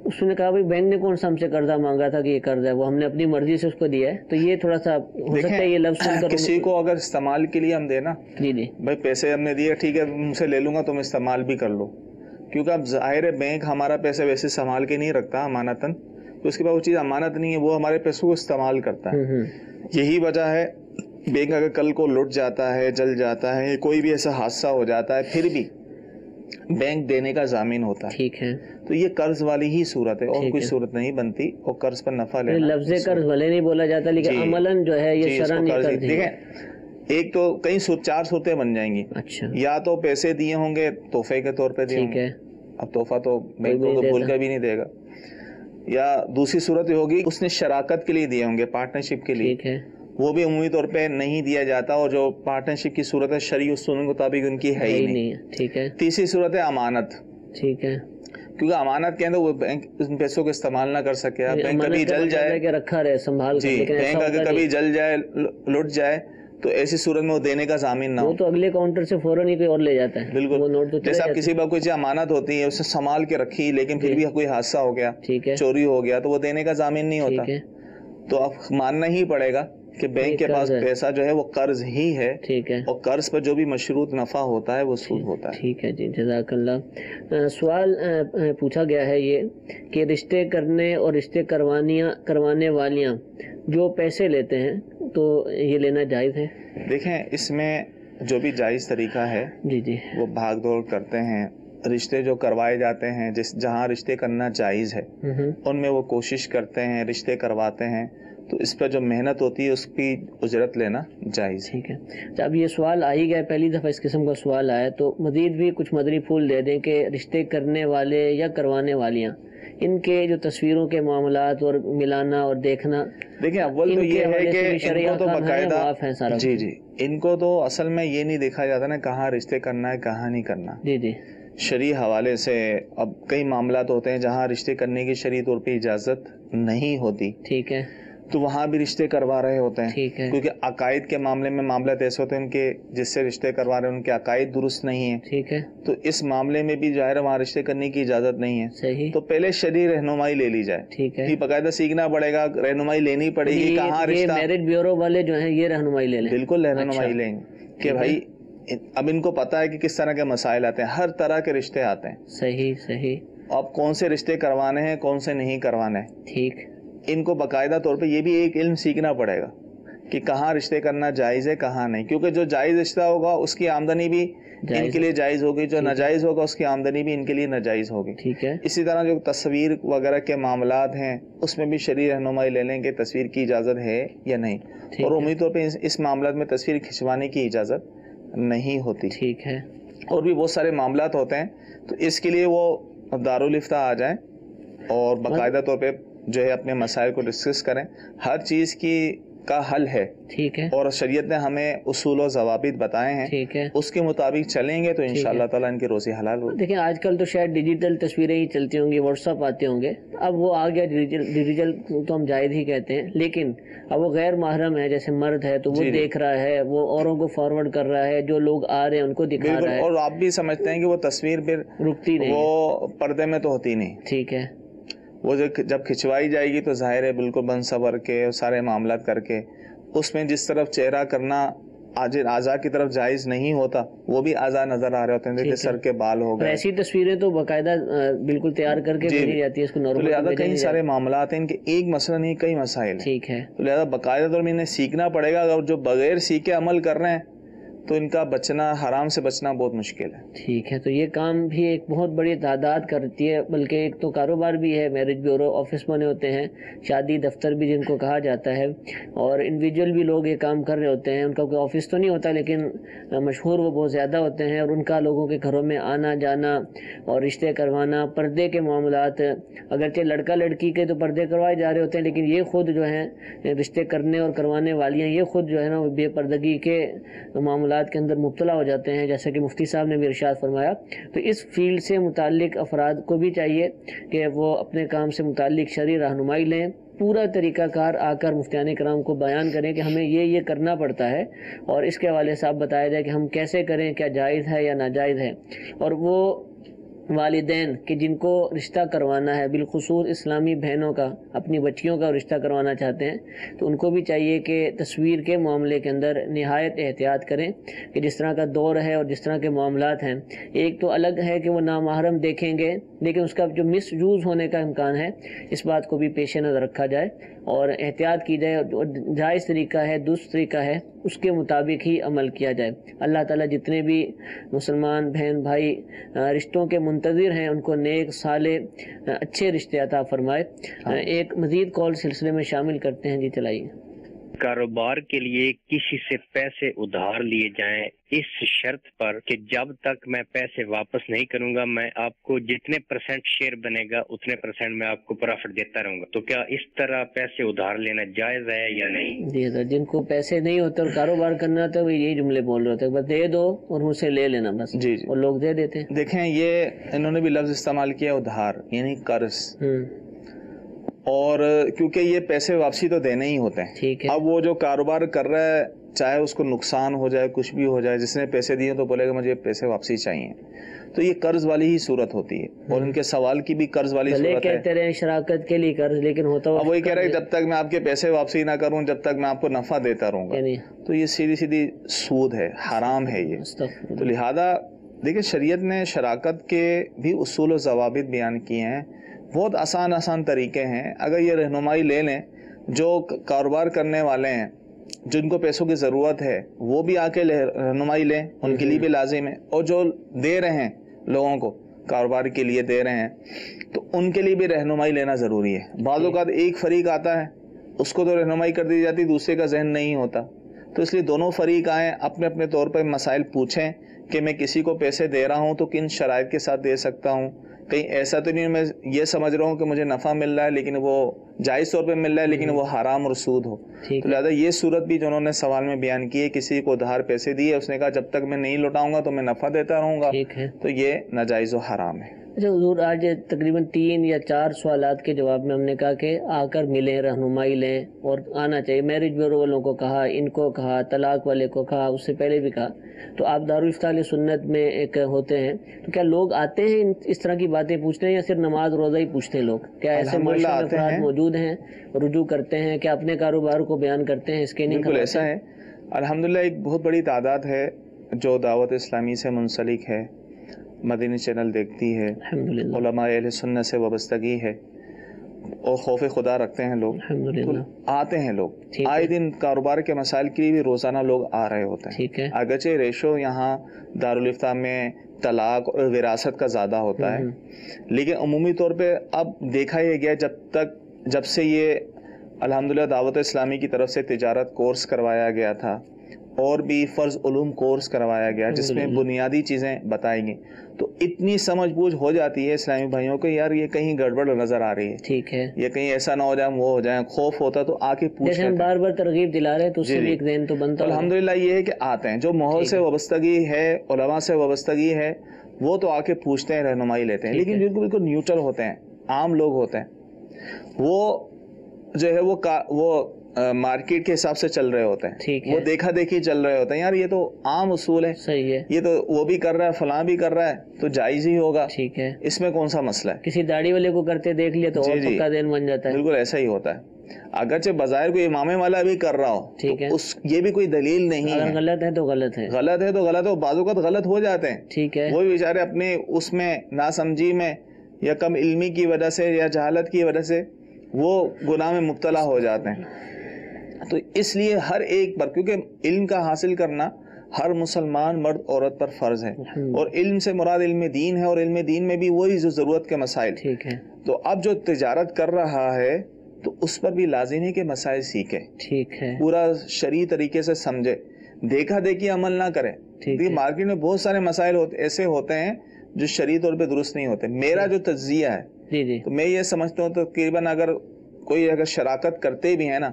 اس نے کہا بھائی بینک نے کون سا ہم سے قرضہ مانگا تھا کہ یہ قرض ہے، وہ ہم نے اپنی مرضی سے اس کو دیا ہے. تو یہ تھوڑا سا ہو سکتا ہے یہ لفظ سن کر کسی کو اگر استعمال کے لیے ہم دینا، بھائی پیسے ہم نے دیے، ٹھیک ہے تم سے لے لوں گا، تم استعمال بھی کر لو. کیونکہ اب ظاہر ہے بینک ہمارا پیسے ویسے سنبھال کے نہیں رکھتا امانتاً، تو اس کے بعد وہ چیز امانت نہیں ہے، وہ ہمارے پیسوں کو استعمال کرتا ہے. یہی وجہ ہے بینک اگر کل کو لٹ جاتا ہے، جل جاتا ہے، کوئی بھی ایسا حادثہ ہو جاتا ہے، پھر بھی بینک دینے کا ضامن ہوتا ہے. ٹھیک ہے. تو یہ قرض والی ہی صورت ہے اور کوئی صورت نہیں بنتی. اور قرض پر نفع لینا، لفظ قرض بھلے نہیں بولا جاتا لیکن عملاً جو ہے یہ شرعاً قرض ہے. دیکھیں ایک تو کئی 4 صورتیں بن جائیں گی. اچھا. یا تو پیسے دیے ہوں گے تحفے کے طور پہ دیے ہوں گے، اب تحفہ تو بینک کو بھول کے بھی نہیں دے گا. یا دوسری صورت یہ ہوگی اس نے شراکت کے لیے دیے ہوں گے، پارٹنرشپ کے لیے، وہ بھی عمومی طور پہ نہیں دیا جاتا. اور جو پارٹنرشپ کی صورت ہے شرعی اصولوں کے مطابق ان کی ہے ہی نہیں. ٹھیک ہے. تیسری صورت ہے امانت. ٹھیک ہے. کیونکہ امانت کے اندر وہ بینک ان پیسوں کو استعمال نہ کر سکے. بینک کبھی جل جائے، رکھا رہے سنبھال کے، بینک اگر کبھی جل جائے، لٹ جائے، تو ایسی صورت میں وہ دینے کا ضامن نہ ہو. وہ تو اگلے کاؤنٹر سے فوراً ہی کوئی اور لے جاتا ہے. بالکل. جیسے آپ کسی بار کوئی چیز امانت ہوتی ہے، اسے سنبھال کے رکھی لیکن پھر بھی کوئی حادثہ ہو گیا، چوری ہو گیا، تو وہ دینے کا ضامن نہیں ہوتا. تو اب ماننا ہی پڑے گا کہ بینک کے پاس پیسہ جو ہے وہ قرض ہی ہے. ٹھیک ہے. اور قرض پر جو بھی مشروط نفع ہوتا ہے وہ سود ہوتا ہے. ٹھیک ہے جی، جزاک اللہ. سوال پوچھا گیا ہے یہ کہ رشتے کرنے اور رشتے کروانے والیاں جو پیسے لیتے ہیں تو یہ لینا جائز ہے؟ دیکھیں اس میں جو بھی جائز طریقہ ہے وہ بھاگ دوڑ کرتے ہیں. رشتے جو کروائے جاتے ہیں، جہاں رشتے کرنا جائز ہے ان میں وہ کوشش کرتے ہیں، رشتے کرواتے ہیں، تو اس پر جو محنت ہوتی ہے اس کی اجرت لینا جائز. ٹھیک ہے. اب یہ سوال آ ہی گیا، پہلی دفعہ اس قسم کا سوال آیا، تو مزید بھی کچھ مدنی پھول دے دیں کہ رشتے کرنے والے یا کروانے والیاں ان کے جو تصویروں کے معاملات اور ملانا اور دیکھنا، دیکھیں اول تو یہ ہے کہ ان کو تو باقاعدہ جی ان کو تو اصل میں یہ نہیں دیکھا جاتا نا کہاں رشتے کرنا ہے کہاں نہیں کرنا. شرعی حوالے سے اب کئی معاملات ہوتے ہیں جہاں رشتے کرنے کی شرعی طور پہ اجازت نہیں ہوتی. ٹھیک ہے. تو وہاں بھی رشتے کروا رہے ہوتے ہیں، کیونکہ عقائد کے معاملے میں معاملات ایسے ہوتے ہیں ان کے جس سے رشتے کروا رہے ہیں ان کے عقائد درست نہیں ہیں، ٹھیک ہے، تو اس معاملے میں بھی ظاہر ہے وہاں رشتے کرنے کی اجازت نہیں ہے. صحیح. تو پہلے شرعی رہنمائی لے لی جائے، ٹھیک ہے، باقاعدہ سیکھنا پڑے گا، رہنمائی لینی پڑے گی. کہاں رشتہ، میرج بیورو والے جو ہیں یہ رہنمائی لے لیں، بالکل رہنمائی لیں گے کہ بھائی اب ان کو پتا ہے کہ کس طرح کے مسائل آتے ہیں، ہر طرح کے رشتے آتے ہیں. صحیح صحیح. اب کون سے رشتے کروانے ہیں کون سے نہیں کروانے ہیں، ٹھیک. ان کو باقاعدہ طور پہ یہ بھی ایک علم سیکھنا پڑے گا کہ کہاں رشتے کرنا جائز ہے کہاں نہیں، کیونکہ جو جائز رشتہ ہوگا اس کی آمدنی بھی ان کے لیے جائز ہوگی، جو ناجائز ہوگا اس کی آمدنی بھی ان کے لیے ناجائز ہوگی. ٹھیک ہے. اسی طرح جو تصویر وغیرہ کے معاملات ہیں اس میں بھی شرعی رہنمائی لے لیں کہ تصویر کی اجازت ہے یا نہیں، اور عمومی طور پہ اس معاملات میں تصویر کھنچوانے کی اجازت نہیں ہوتی. ٹھیک ہے. اور بھی بہت سارے معاملات ہوتے ہیں، تو اس کے لیے وہ دارالفتہ آ جائیں اور باقاعدہ طور پہ جو ہے اپنے مسائل کو ڈسکس کریں. ہر چیز کا حل ہے، ٹھیک ہے، اور شریعت نے ہمیں اصول و ضوابط بتائے ہیں، ٹھیک ہے، اس کے مطابق چلیں گے تو انشاءاللہ تعالیٰ ان کی روزی حلال ہوگی. دیکھیں آج کل تو شاید ڈیجیٹل تصویریں ہی چلتی ہوں گی، واٹس ایپ آتے ہوں گے، اب وہ آ گیا ڈیجیٹل تو ہم جائز ہی کہتے ہیں، لیکن اب وہ غیر محرم ہے، جیسے مرد ہے تو وہ دیکھ رہا ہے، وہ اوروں کو فارورڈ کر رہا ہے، جو لوگ آ رہے ہیں ان کو دکھا رہا ہے، اور آپ بھی سمجھتے ہیں کہ وہ تصویر پھر رکتی نہیں، وہ پردے میں تو ہوتی نہیں. ٹھیک ہے. وہ جب کھنچوائی جائے گی تو ظاہر ہے بالکل بن سور کے سارے معاملات کر کے اس میں جس طرف چہرہ کرنا اعضاء کی طرف جائز نہیں ہوتا وہ بھی اعضاء نظر آ رہے ہوتے ہیں، جیسے سر کے بال ہو گئے. ایسی تصویریں تو باقاعدہ بالکل تیار کر کے بھیجی جاتی ہے، اس کو نارمل. لہٰذا کئی سارے معاملات ہیں، ان کے ایک مسئلہ نہیں کئی مسائل ہیں. ٹھیک ہے. تو لہٰذا باقاعدہ طور میں انہیں سیکھنا پڑے گا، اگر جو بغیر سیکھے عمل کر رہے ہیں تو ان کا بچنا، حرام سے بچنا بہت مشکل ہے. ٹھیک ہے. تو یہ کام بھی ایک بہت بڑی تعداد کرتی ہے، بلکہ ایک تو کاروبار بھی ہے، میرج بیورو آفس بنے ہوتے ہیں، شادی دفتر بھی جن کو کہا جاتا ہے، اور انڈیویجول بھی لوگ یہ کام کر رہے ہوتے ہیں. ان کا کوئی آفس تو نہیں ہوتا لیکن مشہور وہ بہت زیادہ ہوتے ہیں، اور ان کا لوگوں کے گھروں میں آنا جانا اور رشتے کروانا، پردے کے معاملات، اگرچہ لڑکا لڑکی کے تو پردے کروائے جا رہے ہوتے ہیں، لیکن یہ خود جو ہیں رشتے کرنے اور کروانے والیاں یہ خود جو ہے نا بے پردگی کے معاملات کے اندر مبتلا ہو جاتے ہیں، جیسا کہ مفتی صاحب نے بھی ارشاد فرمایا. تو اس فیلڈ سے متعلق افراد کو بھی چاہیے کہ وہ اپنے کام سے متعلق شرعی رہنمائی لیں، پورا طریقہ کار آ کر مفتیان کرام کو بیان کریں کہ ہمیں یہ کرنا پڑتا ہے، اور اس کے حوالے سے آپ بتایا جائے کہ ہم کیسے کریں، کیا جائز ہے یا ناجائز ہے. اور وہ والدین کہ جن کو رشتہ کروانا ہے، بالخصوص اسلامی بہنوں کا اپنی بچیوں کا رشتہ کروانا چاہتے ہیں، تو ان کو بھی چاہیے کہ تصویر کے معاملے کے اندر نہایت احتیاط کریں کہ جس طرح کا دور ہے اور جس طرح کے معاملات ہیں. ایک تو الگ ہے کہ وہ نامحرم دیکھیں گے، لیکن اس کا جو مس یوز ہونے کا امکان ہے، اس بات کو بھی پیش نظر رکھا جائے اور احتیاط کی جائے، اور جائز طریقہ ہے، درست طریقہ ہے، اس کے مطابق ہی عمل کیا جائے. اللہ تعالیٰ جتنے بھی مسلمان بہن بھائی رشتوں کے منتظر ہیں ان کو نیک صالح اچھے رشتے عطا فرمائے. ایک مزید کال سلسلے میں شامل کرتے ہیں. جی چلائیے. کاروبار کے لیے کسی سے پیسے ادھار لیے جائیں اس شرط پر کہ جب تک میں پیسے واپس نہیں کروں گا میں آپ کو جتنے % شیئر بنے گا اتنے % میں آپ کو پروفٹ دیتا رہوں گا. تو کیا اس طرح پیسے ادھار لینا جائز ہے یا نہیں؟ جی سر، جن کو پیسے نہیں ہوتے اور کاروبار کرنا تو یہی جملے بول رہے ہوتے ہیں، بس دے دو اور مجھ سے لے لینا بس. جی اور لوگ دے دیتے ہیں. دیکھیں یہ انہوں نے بھی لفظ استعمال کیا ادھار یعنی قرض، اور کیونکہ یہ پیسے واپسی تو دینے ہی ہوتے ہیں. اب وہ جو کاروبار کر رہا ہے چاہے اس کو نقصان ہو جائے کچھ بھی ہو جائے، جس نے پیسے دیے تو بولے گا مجھے پیسے واپسی چاہیے، تو یہ قرض والی ہی صورت ہوتی ہے. اور ان کے سوال کی بھی قرض والی صورت ہے. کہتے رہے شراکت کے لیے قرض، لیکن ہوتا اب وہی کہہ رہے جب تک میں آپ کے پیسے واپسی نہ کروں جب تک میں آپ کو نفع دیتا رہوں گا، تو یہ سیدھی سیدھی سود ہے، حرام ہے یہ. تو لہذا دیکھیں شریعت نے شراکت کے بھی اصول و ضوابط بیان کیے ہیں، بہت آسان طریقے ہیں. اگر یہ رہنمائی لے لیں، جو کاروبار کرنے والے ہیں جن کو پیسوں کی ضرورت ہے وہ بھی آ کے رہنمائی لیں، ان کے لیے بھی لازم ہے، اور جو دے رہے ہیں لوگوں کو کاروبار کے لیے دے رہے ہیں تو ان کے لیے بھی رہنمائی لینا ضروری ہے. بعض اوقات ایک فریق آتا ہے اس کو تو رہنمائی کر دی جاتی، دوسرے کا ذہن نہیں ہوتا، تو اس لیے دونوں فریق آئیں، اپنے اپنے طور پر مسائل پوچھیں کہ میں کسی کو پیسے دے رہا ہوں تو کن شرائط کے ساتھ دے سکتا ہوں، کہیں ایسا تو نہیں میں یہ سمجھ رہا ہوں کہ مجھے نفع مل رہا ہے لیکن وہ جائز طور پہ مل رہا ہے لیکن وہ حرام اور سود ہو. تو لہٰذا یہ صورت بھی جو انہوں نے سوال میں بیان کی ہے، کسی کو ادھار پیسے دیے، اس نے کہا جب تک میں نہیں لوٹاؤں گا تو میں نفع دیتا رہوں گا، تو یہ ناجائز و حرام ہے. اچھا حضور، آج تقریباً 3 یا 4 سوالات کے جواب میں ہم نے کہا کہ آ کر ملیں، رہنمائی لیں اور آنا چاہیے. میرج بیورو والوں کو کہا، ان کو کہا، طلاق والے کو کہا، اس سے پہلے بھی کہا. تو آپ دارالفتاء اہل سنت میں ایک ہوتے ہیں، تو کیا لوگ آتے ہیں اس طرح کی باتیں پوچھتے ہیں یا صرف نماز روزہ ہی پوچھتے ہیں لوگ؟ کیا ایسے معاشرے میں افراد موجود ہیں، رجوع کرتے ہیں، کیا اپنے کاروبار کو بیان کرتے ہیں، اسکیننگ بالکل ایسا ہے. الحمدللہ ایک بہت بڑی تعداد ہے جو دعوت اسلامی سے منسلک ہے، مدنی چینل دیکھتی ہے، علماء اہل سنت سے وابستگی ہے اور خوف خدا رکھتے ہیں لوگ. آتے ہیں لوگ، آئے دن کاروبار کے مسائل کے لیے بھی روزانہ لوگ آ رہے ہوتے ہیں. اگرچہ ریشو یہاں دارالفتاء میں طلاق اور وراثت کا زیادہ ہوتا ہے، لیکن عمومی طور پہ اب دیکھا یہ گیا جب سے یہ الحمدللہ دعوت اسلامی کی طرف سے تجارت کورس کروایا گیا تھا اور بھی فرض علوم کورس کروایا گیا جس میں بنیادی چیزیں بتائیں گے، تو اتنی سمجھ بوجھ ہو جاتی ہے اسلامی بھائیوں کو، یار یہ کہیں گڑبڑ نظر آ رہی ہے، ٹھیک ہے، یہ کہیں ایسا نہ ہو جائے وہ ہو جائے. خوف ہوتا تو آ کے پوچھ لیتے ہیں. بار بار ترغیب دلا رہے تو اس سے بھی ایک ذہن تو بنتا ہے. الحمدللہ یہ ہے کہ آتے ہیں، جو ماحول سے وابستگی ہے، علماء سے وابستگی ہے، وہ تو آ کے پوچھتے ہیں، رہنمائی لیتے ہیں. لیکن جو بالکل نیوٹرل ہوتے ہیں، عام لوگ ہوتے ہیں، وہ جو ہے وہ مارکیٹ کے حساب سے چل رہے ہوتے ہیں، وہ دیکھا دیکھی چل رہے ہوتے ہیں. یار یہ تو عام اصول ہے، صحیح ہے، یہ تو وہ بھی کر رہا ہے، فلاں بھی کر رہا ہے، تو جائز ہی ہوگا، ٹھیک ہے، اس میں کون سا مسئلہ ہے. کسی داڑھی والے کو کرتے دیکھ لیا تو اور پکا دین بن جاتا ہے. بالکل ایسا ہی ہوتا ہے. اگرچہ بظاہر کوئی امامے والا بھی کر رہا ہو، ٹھیک ہے، یہ بھی کوئی دلیل نہیں ہے. غلط ہے تو غلط ہے، غلط ہے تو غلط ہے. بعض اوقات غلط ہو جاتے ہیں، ٹھیک ہے، وہ بھی بیچارے اپنے اس میں ناسمجھی میں یا کم علمی کی وجہ سے یا جہالت کی وجہ سے وہ گناہ میں مبتلا ہو جاتے ہیں. تو اس لیے ہر ایک پر، کیونکہ علم کا حاصل کرنا ہر مسلمان مرد عورت پر فرض ہے، اور علم سے مراد علم دین ہے، اور علم دین میں بھی وہی جو ضرورت کے مسائل. ٹھیک ہے، تو اب جو تجارت کر رہا ہے تو اس پر بھی لازم ہے کہ مسائل سیکھے، ٹھیک ہے، پورا شرعی طریقے سے سمجھے، دیکھا دیکھی عمل نہ کرے. مارکیٹ میں بہت سارے مسائل ایسے ہوتے ہیں جو شرعی طور پہ درست نہیں ہوتے. میرا جو تجزیہ ہے تو میں یہ سمجھتا ہوں تقریباً اگر کوئی شراکت کرتے بھی ہیں نا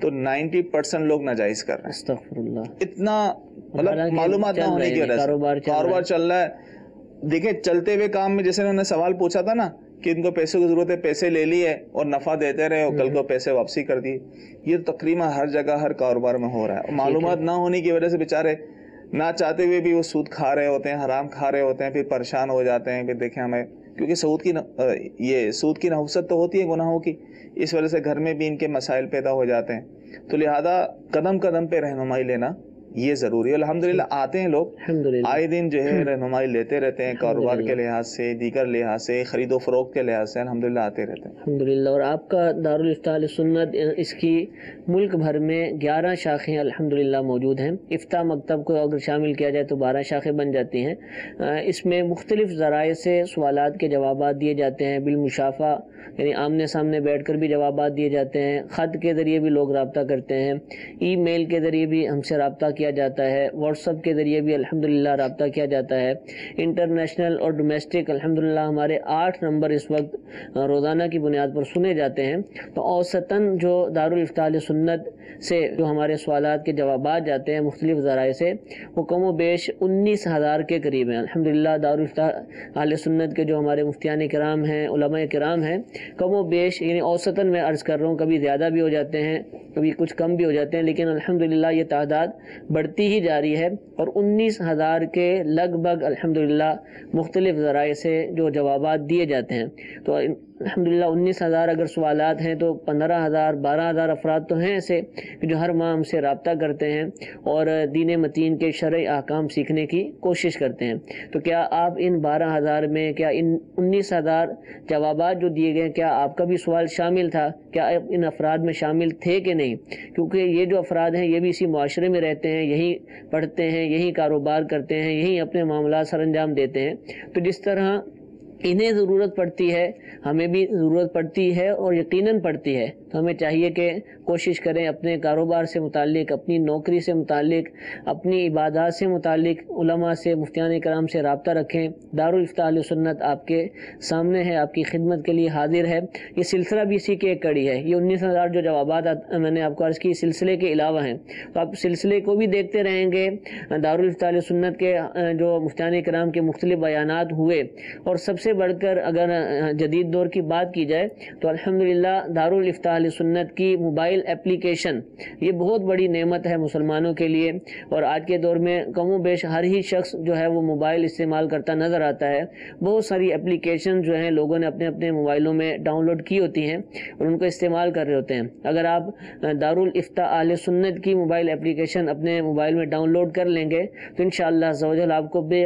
تو 90% لوگ ناجائز کر رہے ہیں. استغفر اللہ. اتنا مطلب معلومات نہ ہونے کی وجہ سے کاروبار چل رہا ہے. دیکھیں چلتے ہوئے کام میں جیسے انہوں نے سوال پوچھا تھا نا کہ ان کو پیسوں کی ضرورت ہے، پیسے لے لیے اور نفع دیتے رہے اور کل کو پیسے واپسی کر دیے. یہ تقریباً ہر جگہ ہر کاروبار میں ہو رہا ہے. معلومات نہ ہونے کی وجہ سے بیچارے نہ چاہتے ہوئے بھی وہ سود کھا رہے ہوتے ہیں، حرام کھا رہے ہوتے ہیں، پھر پریشان ہو جاتے ہیں. پھر دیکھیں ہمیں کیونکہ سود کی نحوست تو ہوتی ہے گناہوں کی، اس وجہ سے گھر میں بھی ان کے مسائل پیدا ہو جاتے ہیں. تو لہذا قدم قدم پہ رہنمائی لینا یہ ضروری ہے. الحمدللہ آتے ہیں لوگ، آئے دن جو ہے رہنمائی لیتے رہتے ہیں، کاروبار کے لحاظ سے، دیگر لحاظ سے، خرید و فروخت کے لحاظ سے الحمدللہ آتے رہتے ہیں. الحمدللہ. اور آپ کا دارالفتاء اہل سنت، اس کی ملک بھر میں 11 شاخیں الحمدللہ موجود ہیں. افتاء مکتب کو اگر شامل کیا جائے تو 12 شاخیں بن جاتی ہیں. اس میں مختلف ذرائع سے سوالات کے جوابات دیے جاتے ہیں، بالمشافہ یعنی آمنے سامنے بیٹھ کر بھی جوابات دیے جاتے ہیں، خط کے ذریعے بھی لوگ رابطہ کرتے ہیں، ای میل کے ذریعے بھی ہم سے رابطہ کیا جاتا ہے، واٹس ایپ کے ذریعے بھی الحمدللہ رابطہ کیا جاتا ہے. انٹرنیشنل اور ڈومیسٹک الحمدللہ ہمارے 8 نمبر اس وقت روزانہ کی بنیاد پر سنے جاتے ہیں. تو اوسطاً جو دارالفتاء اہل سنت سے جو ہمارے سوالات کے جوابات جاتے ہیں مختلف ذرائع سے، وہ کم و بیش 19,000 کے قریب ہیں. الحمدللہ دارالفتاء اہل سنت کے جو ہمارے مفتیان کرام ہیں، علماء کرام ہیں، کم و بیش یعنی اوسطاً میں عرض کر رہا ہوں، کبھی زیادہ بھی ہو جاتے ہیں، کبھی کچھ کم بھی ہو جاتے ہیں، لیکن الحمدللہ یہ تعداد بڑھتی ہی جا رہی ہے. اور 19,000 کے لگ بھگ الحمدللہ مختلف ذرائع سے جو جوابات دیے جاتے ہیں. تو الحمدللہ 19,000 اگر سوالات ہیں تو 15,000 12,000 افراد تو ہیں ایسے کہ جو ہر ماہ ہم سے رابطہ کرتے ہیں اور دین متین کے شرعی احکام سیکھنے کی کوشش کرتے ہیں. تو کیا آپ ان 12,000 میں، کیا ان 19,000 جوابات جو دیے گئے، کیا آپ کا بھی سوال شامل تھا؟ کیا آپ ان افراد میں شامل تھے کہ نہیں؟ کیونکہ یہ جو افراد ہیں یہ بھی اسی معاشرے میں رہتے ہیں، یہی پڑھتے ہیں، یہی کاروبار کرتے ہیں، یہی اپنے معاملات سر انجام دیتے ہیں. تو جس طرح انہیں ضرورت پڑتی ہے، ہمیں بھی ضرورت پڑتی ہے اور یقیناً پڑتی ہے. تو ہمیں چاہیے کہ کوشش کریں اپنے کاروبار سے متعلق، اپنی نوکری سے متعلق، اپنی عبادات سے متعلق علماء سے، مفتیان کرام سے رابطہ رکھیں۔ دارالافتاء اہل سنت آپ کے سامنے ہے، آپ کی خدمت کے لیے حاضر ہے۔ یہ سلسلہ بھی اسی کی ایک کڑی ہے۔ یہ 19,000 جو جوابات میں نے آپ کو عرض کی سلسلے کے علاوہ ہیں، تو آپ سلسلے کو بھی دیکھتے رہیں گے۔ دارالافتاء اہل سنت کے جو مفتیان کرام کے مختلف بیانات ہوئے، اور سب سے بڑھ کر اگر جدید دور کی بات کی جائے تو الحمدللہ دارالافتاء اہل سنت کی موبائل اپلیکیشن یہ بہت بڑی نعمت ہے مسلمانوں کے لیے، اور آج کے دور میں کم و بیش ہر ہی شخص جو ہے وہ موبائل استعمال کرتا نظر آتا ہے۔ بہت ساری اپلیکیشن جو ہیں لوگوں نے اپنے اپنے موبائلوں میں ڈاؤن لوڈ کی ہوتی ہیں اور ان کو استعمال کر رہے ہوتے ہیں۔ اگر آپ دارالافتاء اہل سنت کی موبائل اپلیکیشن اپنے موبائل میں ڈاؤن لوڈ کر لیں گے تو انشاءاللہ عز و جل آپ کو بے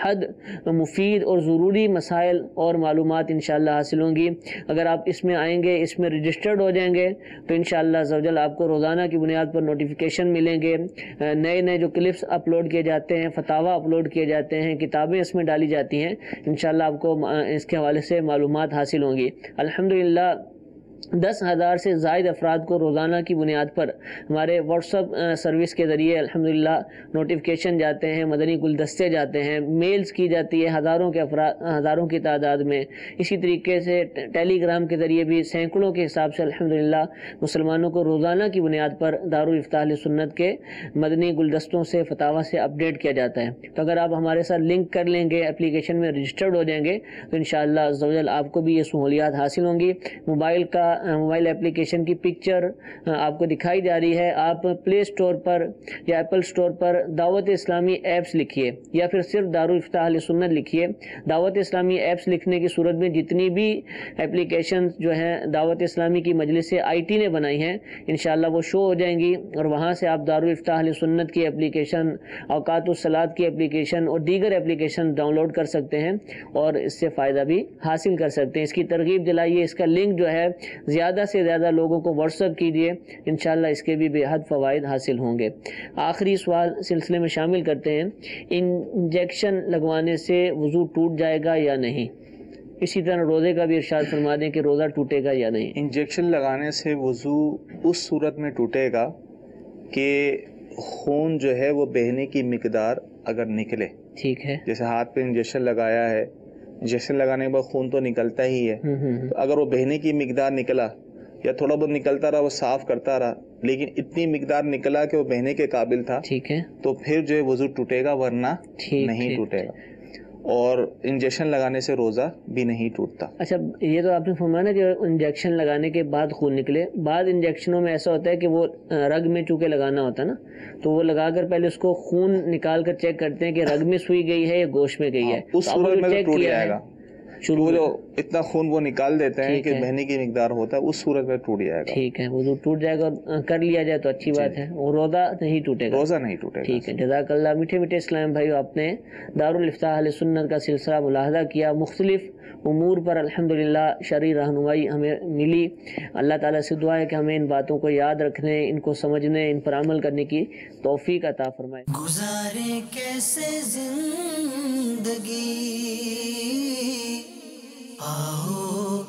حد مفید اور ضروری مسائل اور معلومات انشاءاللہ حاصل ہوں گی۔ اگر آپ اس میں آئیں گے، اس میں رجسٹرڈ ہو جائیں گے تو انشاءاللہ عز و جل آپ کو روزانہ کی بنیاد پر نوٹیفیکیشن ملیں گے، نئے نئے جو کلپس اپلوڈ کیے جاتے ہیں، فتاویٰ اپلوڈ کیے جاتے ہیں، کتابیں اس میں ڈالی جاتی ہیں، انشاءاللہ آپ کو اس کے حوالے سے معلومات حاصل ہوں گی۔ الحمدللہ 10,000 سے زائد افراد کو روزانہ کی بنیاد پر ہمارے واٹس ایپ سروس کے ذریعے الحمدللہ نوٹیفیکیشن جاتے ہیں، مدنی گلدستے جاتے ہیں، میلز کی جاتی ہے ہزاروں کی تعداد میں۔ اسی طریقے سے ٹیلی گرام کے ذریعے بھی سینکڑوں کے حساب سے الحمدللہ مسلمانوں کو روزانہ کی بنیاد پر دارالافتاء اہل سنت کے مدنی گلدستوں سے فتاویٰ سے اپڈیٹ کیا جاتا ہے۔ تو اگر آپ ہمارے ساتھ لنک کر لیں گے، اپلیکیشن میں رجسٹرڈ ہو جائیں گے تو انشاءاللہ عز و جل آپ کو بھی یہ سہولیات حاصل ہوں گی۔ موبائل اپلیکیشن کی پکچر آپ کو دکھائی جا رہی ہے۔ آپ پلے سٹور پر یا ایپل سٹور پر دعوت اسلامی ایپس لکھیے یا پھر صرف دارالافتاء اہل سنت لکھیے۔ دعوت اسلامی ایپس لکھنے کی صورت میں جتنی بھی اپلیکیشن جو ہیں دعوت اسلامی کی مجلس IT نے بنائی ہیں انشاءاللہ وہ شو ہو جائیں گی، اور وہاں سے آپ دارالافتاء اہل سنت کی اپلیکیشن، اوقات الصلاۃ کی اپلیکیشن اور دیگر اپلیکیشن ڈاؤن لوڈ کر سکتے ہیں اور اس سے فائدہ بھی حاصل کر سکتے ہیں۔ اس کی ترغیب دلائیے، اس کا لنک جو ہے زیادہ سے زیادہ لوگوں کو واٹس ایپ کیجیے، انشاءاللہ اس کے بھی بے حد فوائد حاصل ہوں گے۔ آخری سوال سلسلے میں شامل کرتے ہیں، انجیکشن لگوانے سے وضو ٹوٹ جائے گا یا نہیں؟ اسی طرح روزے کا بھی ارشاد فرما دیں کہ روزہ ٹوٹے گا یا نہیں؟ انجیکشن لگانے سے وضو اس صورت میں ٹوٹے گا کہ خون جو ہے وہ بہنے کی مقدار اگر نکلے، ٹھیک ہے، جیسے ہاتھ پہ انجیکشن لگایا ہے، انجیکشن لگانے کے بعد خون تو نکلتا ہی ہے، تو اگر وہ بہنے کی مقدار نکلا یا تھوڑا بہت نکلتا رہا، وہ صاف کرتا رہا لیکن اتنی مقدار نکلا کہ وہ بہنے کے قابل تھا، ٹھیک ہے، تو پھر جو ہے وضو ٹوٹے گا، ورنہ نہیں ٹوٹے گا۔ اور انجیکشن لگانے سے روزہ بھی نہیں ٹوٹتا۔ اچھا، یہ تو آپ نے فرمایا نا کہ انجیکشن لگانے کے بعد خون نکلے، بعض انجیکشنوں میں ایسا ہوتا ہے کہ وہ رگ میں چونکہ لگانا ہوتا ہے نا، تو وہ لگا کر پہلے اس کو خون نکال کر چیک کرتے ہیں کہ رگ میں سوئی گئی ہے یا گوشت میں گئی ہے، اس صورت میں تو ٹوٹ جائے گا۔ وہ جو اتنا خون وہ نکال دیتے ہیں کہ بہنے کی مقدار ہوتا ہے، اس صورت میں ٹوٹ جائے گا۔ ٹھیک ہے، وضو ٹوٹ جائے گا اور کر لیا جائے تو اچھی بات ہے، اور روزہ نہیں ٹوٹے گا، روزہ نہیں ٹوٹے گا۔ ٹھیک ہے، جزاک اللہ۔ میٹھے میٹھے اسلام بھائیو، آپ نے دارالافتاء اہل سنت کا سلسلہ ملاحظہ کیا، مختلف امور پر الحمدللہ شرعی رہنمائی ہمیں ملی۔ اللہ تعالیٰ سے دعا ہے کہ ہمیں ان باتوں کو یاد رکھنے، ان کو سمجھنے، ان پر عمل کرنے کی توفیق عطا فرمائے۔ گزارے کیسے زندگی، آؤ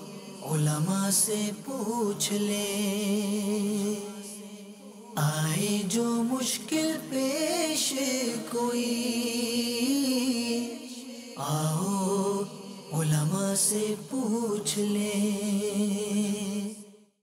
علماء سے پوچھ لیں، آئے جو مشکل پیش کوئی، آؤ علماء سے پوچھ لیں۔